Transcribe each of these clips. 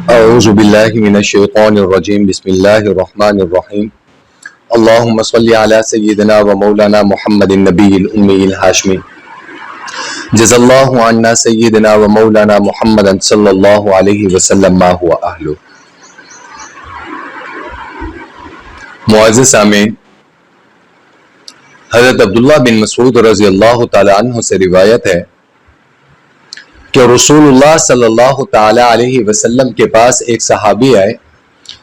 اعوذ باللہ من الشیطان الرجیم بسم اللہ الرحمن الرحیم اللہم صلی علی سیدنا و مولانا محمد النبی الامی الہاشمی جزا اللہ عنا سیدنا و مولانا محمد صلی اللہ علیہ وسلم ما ہوا اہلو۔ معزز سامعین، حضرت عبداللہ بن مسعود رضی اللہ تعالی عنہ سے روایت ہے کہ رسول اللہ صلی اللہ تعالی علیہ وسلم کے پاس ایک صحابی آئے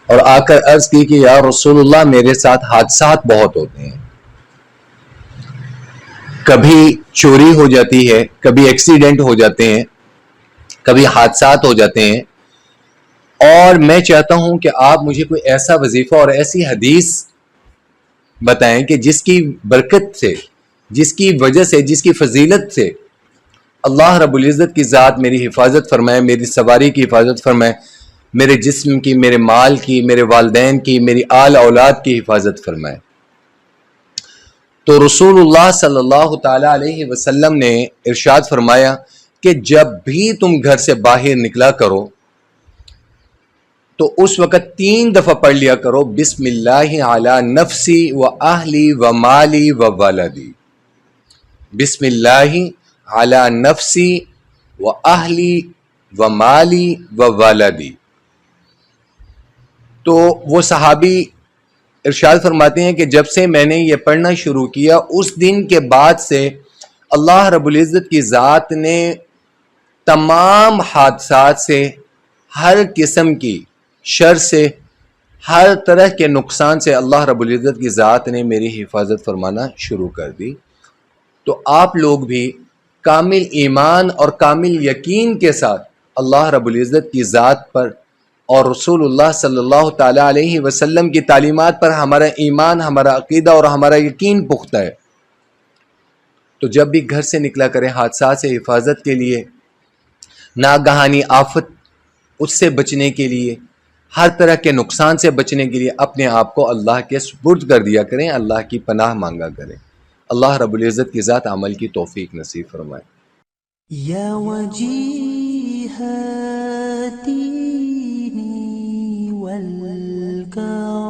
اور آ کر عرض کی کہ یا رسول اللہ، میرے ساتھ حادثات بہت ہوتے ہیں، کبھی چوری ہو جاتی ہے، کبھی ایکسیڈنٹ ہو جاتے ہیں، کبھی حادثات ہو جاتے ہیں، اور میں چاہتا ہوں کہ آپ مجھے کوئی ایسا وظیفہ اور ایسی حدیث بتائیں کہ جس کی برکت سے، جس کی وجہ سے، جس کی فضیلت سے اللہ رب العزت کی ذات میری حفاظت فرمائے، میری سواری کی حفاظت فرمائے، میرے جسم کی، میرے مال کی، میرے والدین کی، میری آل اولاد کی حفاظت فرمائے۔ تو رسول اللہ صلی اللہ تعالی علیہ وسلم نے ارشاد فرمایا کہ جب بھی تم گھر سے باہر نکلا کرو تو اس وقت 3 دفعہ پڑھ لیا کرو بسم اللہ علی نفسی و اہلی و مالی و ولدی۔ بسم اللہ علی نفسی و اہلی و مالی و ولدی۔ تو وہ صحابی ارشاد فرماتے ہیں کہ جب سے میں نے یہ پڑھنا شروع کیا، اس دن کے بعد سے اللہ رب العزت کی ذات نے تمام حادثات سے، ہر قسم کی شر سے، ہر طرح کے نقصان سے اللہ رب العزت کی ذات نے میری حفاظت فرمانا شروع کر دی۔ تو آپ لوگ بھی کامل ایمان اور کامل یقین کے ساتھ اللہ رب العزت کی ذات پر اور رسول اللہ صلی اللہ تعالی علیہ وسلم کی تعلیمات پر ہمارا ایمان، ہمارا عقیدہ اور ہمارا یقین پختہ ہے، تو جب بھی گھر سے نکلا کریں حادثات سے حفاظت کے لیے، ناگہانی آفت اس سے بچنے کے لیے، ہر طرح کے نقصان سے بچنے کے لیے اپنے آپ کو اللہ کے سپرد کر دیا کریں، اللہ کی پناہ مانگا کریں۔ اللہ رب العزت کی ذات عمل کی توفیق نصیب فرمائے۔ یا وجیہتی والکرامی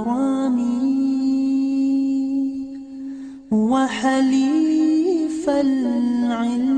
وحلیف العلم